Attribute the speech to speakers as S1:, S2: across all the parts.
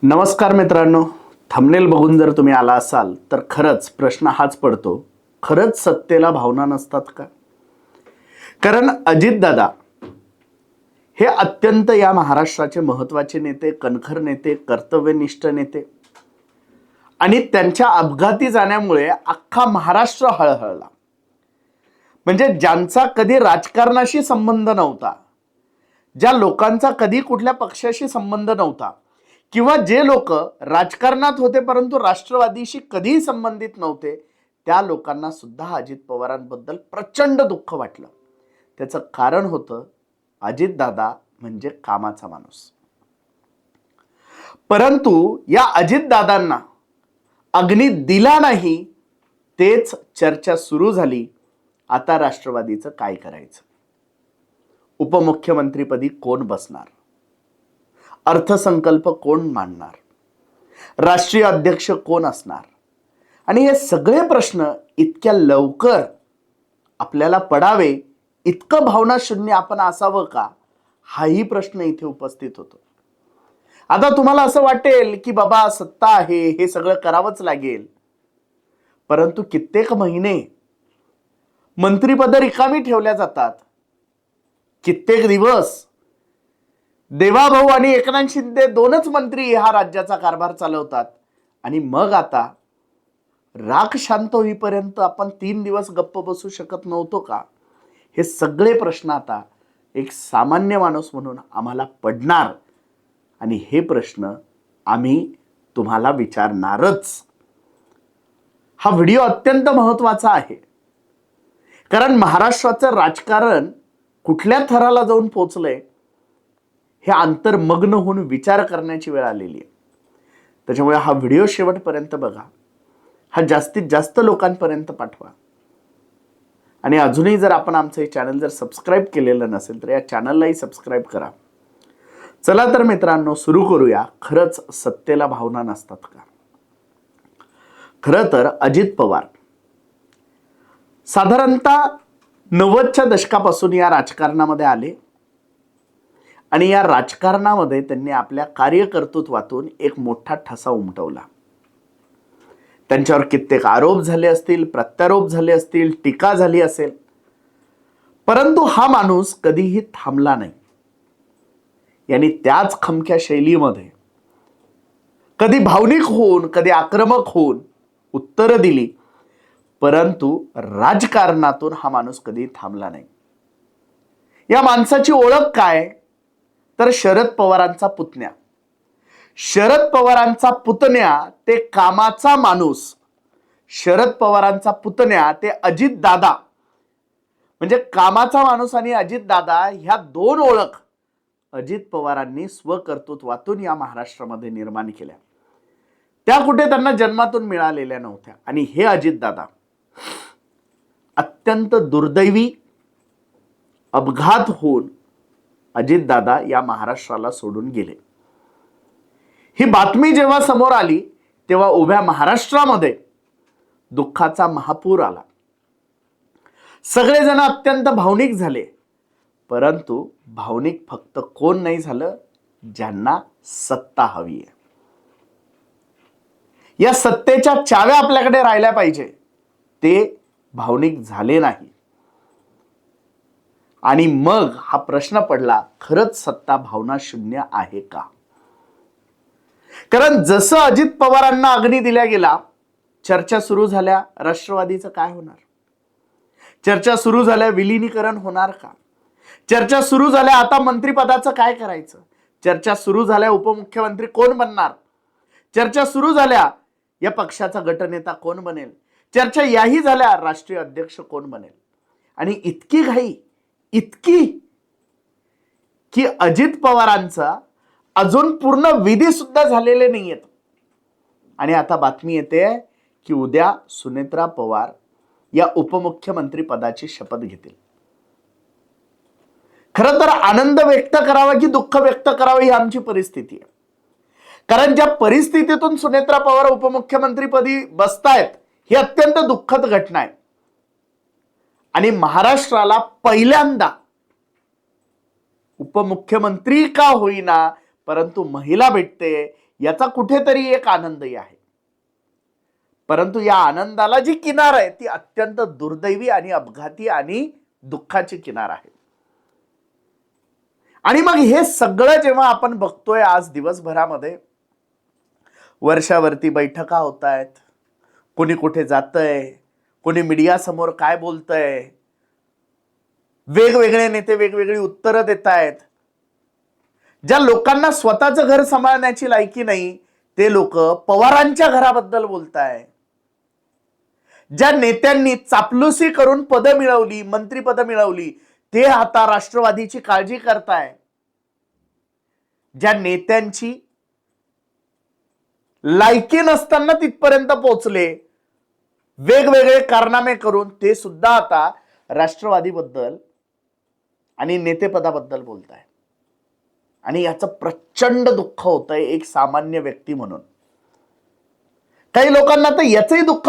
S1: नमस्कार मित्रांनो, थंबनेल बघून जर तुम्ही आला असाल तर खरंच प्रश्न हाच पडतो, खरंच सत्तेला भावना नसतात का? कारण अजितदादा हे अत्यंत या महाराष्ट्राचे महत्त्वाचे नेते, कणखर नेते, कर्तव्यनिष्ठ नेते आणि त्यांच्या अपघाती जाण्यामुळे अख्खा महाराष्ट्र हळहळला. म्हणजे ज्यांचा कधी राजकारणाशी संबंध नव्हता, ज्या लोकांचा कधी कुठल्या पक्षाशी संबंध नव्हता किंवा जे लोक राजकारणात होते परंतु राष्ट्रवादीशी कधीही संबंधित नव्हते, त्या लोकांना सुद्धा अजित पवारांबद्दल प्रचंड दुःख वाटलं. त्याचं कारण होतं अजितदादा म्हणजे कामाचा माणूस. परंतु या अजितदादांना अग्नी दिला नाही, तेच चर्चा सुरू झाली. आता राष्ट्रवादीचं काय करायचं? उपमुख्यमंत्रीपदी कोण बसणार? अर्थसंकल्प कोण मांडणार? राष्ट्रीय अध्यक्ष कोण असणार? आणि हे सगळे प्रश्न इतक्या लवकर आपल्याला पडावे इतकं भावनाशून्य आपण असावं का, हाही प्रश्न इथे उपस्थित होतो. आता तुम्हाला असं वाटेल की बाबा सत्ता आहे, हे सगळं करावंच लागेल. परंतु कित्येक महिने मंत्रिपद रिकामी ठेवल्या जातात. कित्येक दिवस देवाभाऊ आणि एकनाथ शिंदे दोनच मंत्री हा राज्याचा कारभार चालवतात. आणि मग आता राख शांत होईपर्यंत आपण 3 दिवस गप्प बसू शकत नव्हतो का? हे सगळे प्रश्न आता एक सामान्य माणूस म्हणून आम्हाला पडणार आणि हे प्रश्न आम्ही तुम्हाला विचारणारच. हा व्हिडिओ अत्यंत महत्त्वाचा आहे, कारण महाराष्ट्राचं राजकारण कुठल्या थराला जाऊन पोहोचलंय हे अंतर्मग्न होऊन विचार करण्याची वेळ आलेली आहे. त्याच्यामुळे हा व्हिडिओ शेवटपर्यंत बघा, हा जास्तीत जास्त लोकांपर्यंत पाठवा. आणि अजूनही जर आपण आमचं हे चॅनल जर सबस्क्राईब केलेलं नसेल तर या चॅनललाही सबस्क्राईब करा. चला तर मित्रांनो, सुरू करूया. खरंच सत्तेला भावना नसतात का? खरं तर अजित पवार साधारणतः 90च्या दशकापासून या राजकारणामध्ये आले आणि या राजकारणामध्ये त्यांनी आपल्या कार्यकर्तृत्वातून एक मोठा ठसा उमटवला. त्यांच्यावर कित्येक आरोप झाले असतील, प्रत्यारोप झाले असतील, टीका झाली असेल, परंतु हा माणूस कधीही थांबला नाही. यांनी त्याच खमक्या शैलीमध्ये कधी भावनिक होऊन, कधी आक्रमक होऊन उत्तरं दिली, परंतु राजकारणातून हा माणूस कधी थांबला नाही. या माणसाची ओळख काय? तर शरद पवारांचा पुतण्या. शरद पवारांचा पुतण्या ते कामाचा माणूस, शरद पवारांचा पुतण्या ते अजित दादा. म्हणजे कामाचा माणूस आणि अजित दादा ह्या दोन ओळख अजित पवारांनी स्वकर्तृत्वातून या महाराष्ट्रामध्ये निर्माण केल्या. त्या कुठे त्यांना जन्मातून मिळालेल्या नव्हत्या. आणि हे अजित दादा अत्यंत दुर्दैवी अपघात होऊन अजितदादा या महाराष्ट्राला सोडून गेले. ही बातमी जेव्हा समोर आली तेव्हा उभ्या महाराष्ट्रामध्ये दुःखाचा महापूर आला. सगळेजण अत्यंत भावनिक झाले. परंतु भावनिक फक्त कोण नाही झालं? ज्यांना सत्ता हवी आहे. या सत्तेच्या चाव्या आपल्याकडे राहिल्या पाहिजे, ते भावनिक झाले नाही. आणि मग हा प्रश्न पडला, खरंच सत्ता भावना शून्य आहे का? कारण जसं अजित पवारांना अग्नी दिल्या गेला, चर्चा सुरू झाल्या राष्ट्रवादीचं काय होणार? चर्चा सुरू झाल्या विलीनीकरण होणार का? चर्चा सुरू झाल्या आता मंत्रिपदाचं काय करायचं? चर्चा सुरू झाल्या उपमुख्यमंत्री कोण बनणार? चर्चा सुरू झाल्या या पक्षाचा गटनेता कोण बनेल? चर्चा याही झाल्या राष्ट्रीय अध्यक्ष कोण बनेल? आणि इतकी घाई, इतकी की अजित पवारांचा अजून पूर्ण विधी सुद्धा झालेले नाहीयेत. आणि आता बातमी येते की उद्या सुनेत्रा पवार या उपमुख्यमंत्री पदाची शपथ घेतील. खरं तर आनंद व्यक्त करावा की दुःख व्यक्त करावं ही आमची परिस्थिती आहे. कारण ज्या परिस्थितीतून सुनेत्रा पवार उपमुख्यमंत्रीपदी बसतायत ही अत्यंत दुःखद घटना आहे. आणि महाराष्ट्राला पहिल्यांदा उपमुख्यमंत्री का होईना परंतु महिला भेटते याचा कुठेतरी एक आनंदही आहे. परंतु या आनंदाला जी किनार आहे ती अत्यंत दुर्दैवी आणि अपघाती आणि दुःखाची किनार आहे. आणि मग हे सगळं जेव्हा आपण बघतोय आज दिवसभरामध्ये, वर्षावरती बैठका होत आहेत, कोणी कुठे जातंय, कोणी मीडिया समोर काय बोलतंय, वेगवेगळे नेते वेगवेगळी उत्तरं देत आहेत. ज्या लोकांना स्वतःचं घर सांभाळण्याची लायकी नाही ते लोक पवारांच्या घराबद्दल बोलताय. ज्या नेत्यांनी चापलुसी करून पदं मिळवली, मंत्रीपद मिळवली, ते आता राष्ट्रवादीची काळजी करताय. ज्या नेत्यांची लायकी नसताना तिथपर्यंत पोहोचले, वेगवेगळे कारनामे करून, ते सुद्धा आता राष्ट्रवादीबद्दल आणि नेतेपदाबद्दल बोलताय. आणि याचं प्रचंड दुःख होतंय एक सामान्य व्यक्ती म्हणून. काही लोकांना तर याचंही दुःख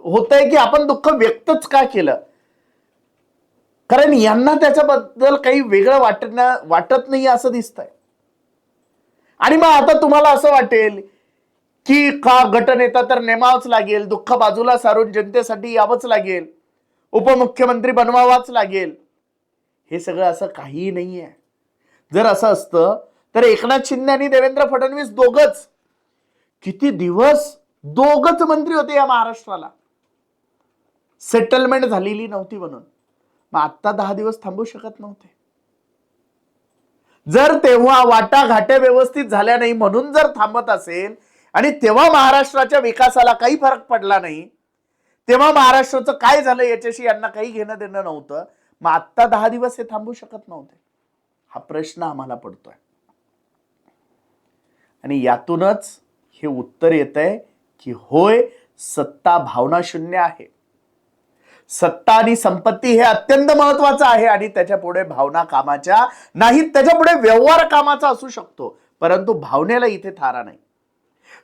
S1: होतंय की आपण दुःख व्यक्तच का केलं, कारण यांना त्याच्याबद्दल काही वेगळं वाटत नाही असं दिसतंय. आणि मग आता तुम्हाला असं वाटेल की का गटनेता तर नेमावंच लागेल, दुःख बाजूला सारून जनतेसाठी यावंच लागेल, उपमुख्यमंत्री बनवावाच लागेल. हे सगळं असं काहीही नाहीये. जर असं असतं तर एकनाथ शिंदे आणि देवेंद्र फडणवीस दोघच किती दिवस दोघच मंत्री होते या महाराष्ट्राला, सेटलमेंट झालेली नव्हती म्हणून. मग आता 10 दिवस थांबू शकत नव्हते. जर तेव्हा वाटाघाट्या व्यवस्थित झाल्या नाही म्हणून जर थांबत असेल आणि तेव्हा महाराष्ट्राच्या विकासाला काही फरक पडला नाही, तेव्हा महाराष्ट्राचं काय झालं याच्याशी यांना काही घेणं देणं नव्हतं, मग आता 10 दिवस हे थांबू शकत नव्हते. हा प्रश्न आम्हाला पडतोय. आणि यातूनच हे उत्तर येतंय की होय, सत्ता भावनाशून्य आहे. सत्ता आणि संपत्ती हे अत्यंत महत्वाचं आहे आणि त्याच्या पुढे भावना कामाच्या नाहीत, त्याच्या पुढे व्यवहार कामाचा असू शकतो, परंतु भावनेला इथे थारा नाही.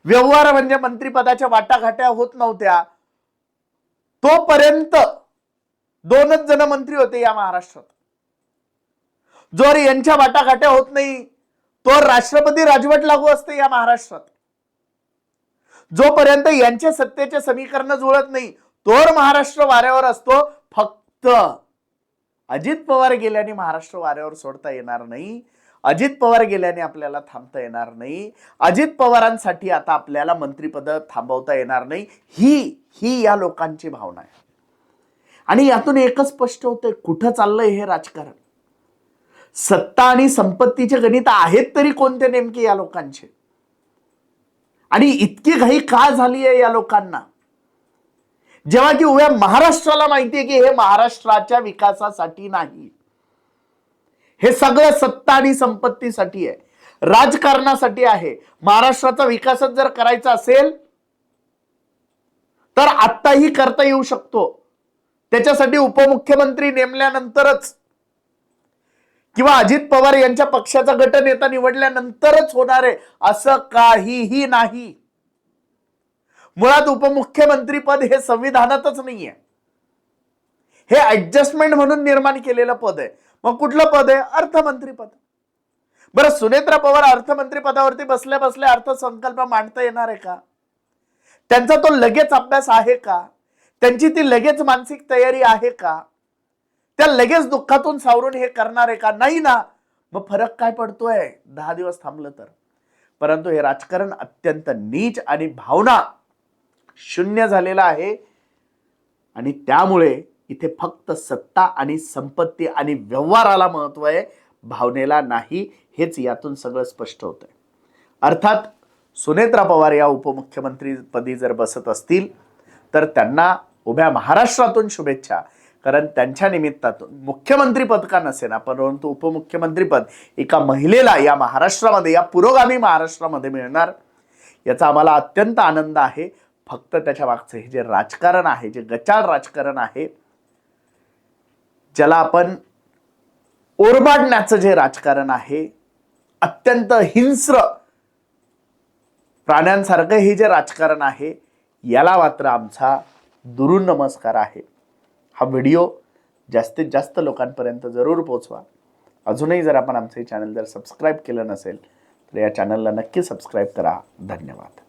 S1: व्यवहार म्हणजे मंत्रिपदाच्या वाटाघाट्या होत नव्हत्या तोपर्यंत 2च जण मंत्री होते या महाराष्ट्रात. जोर यांच्या वाटाघाट्या होत नाही तो राष्ट्रपती राजवट लागू असते या महाराष्ट्रात. जोपर्यंत यांचे सत्तेचे समीकरण जुळत नाही तोवर महाराष्ट्र वाऱ्यावर असतो. फक्त अजित पवार गेल्याने महाराष्ट्र वाऱ्यावर सोडता येणार नाही, अजित पवार गेल्याने आपल्याला थांबता येणार नाही, अजित पवारांसाठी आता आपल्याला मंत्रिपद थांबवता येणार नाही, ही या लोकांची भावना आहे. आणि यातून एकच स्पष्ट होतंय कुठं चाललंय हे राजकारण. सत्ता आणि संपत्तीचे गणित आहेत तरी कोणते नेमके या लोकांचे, आणि इतकी घाई का झाली आहे या लोकांना, जेव्हा की उभ्या महाराष्ट्राला माहितीये की हे महाराष्ट्राच्या विकासासाठी नाही, हे सगळं सत्ता आणि संपत्तीसाठी आहे, राजकारणासाठी आहे. महाराष्ट्राचा विकासच जर करायचा असेल तर आत्ताही करता येऊ शकतो. त्याच्यासाठी उपमुख्यमंत्री नेमल्यानंतरच किंवा अजित पवार यांच्या पक्षाचा गटनेता निवडल्यानंतरच होणार आहे असं काहीही नाही. मुळात उपमुख्यमंत्री पद हे संविधानातच नाहीये, हे ऍडजस्टमेंट म्हणून निर्माण केलेलं पद आहे. मग कुठलं पद आहे? अर्थमंत्री पद. बरं, सुनेत्रा पवार अर्थमंत्री पदावरती बसल्या बसल्या अर्थसंकल्प मांडता येणार आहे का? त्यांचा तो लगेच अभ्यास आहे का? त्यांची ती लगेच मानसिक तयारी आहे का? त्या लगेच दुःखातून सावरून हे करणार आहे का? नाही ना. मग फरक काय पडतोय 10 दिवस थांबलं तर? परंतु हे राजकारण अत्यंत नीच आणि भावना शून्य झालेलं आहे. आणि त्यामुळे इथे फक्त सत्ता आणि संपत्ती आणि व्यवहाराला महत्व आहे, भावनेला नाही. हेच यातून सगळं स्पष्ट होतंय. अर्थात सुनेत्रा पवार या उपमुख्यमंत्री पदी जर बसत असतील तर त्यांना उभ्या महाराष्ट्रातून शुभेच्छा, कारण त्यांच्या निमित्तातून मुख्यमंत्री पद का नसेना परंतु उपमुख्यमंत्री पद एका महिलेला या महाराष्ट्रामध्ये, या पुरोगामी महाराष्ट्रामध्ये मिळणार, याचा आम्हाला अत्यंत आनंद आहे. फक्त त्याच्या मागचं हे जे राजकारण आहे, जे गचाळ राजकारण आहे, ज्याला आपण ओरबाडण्याचं जे राजकारण आहे, अत्यंत हिंस्र प्राण्यांसारखं हे जे राजकारण आहे, याला मात्र आमचा दुरून नमस्कार आहे. हा व्हिडिओ जास्तीत जास्त लोकांपर्यंत जरूर पोहोचवा. अजूनही जर आपण आमचे चॅनल जर सबस्क्राईब केलं नसेल तर या चॅनलला नक्की सबस्क्राईब करा. धन्यवाद.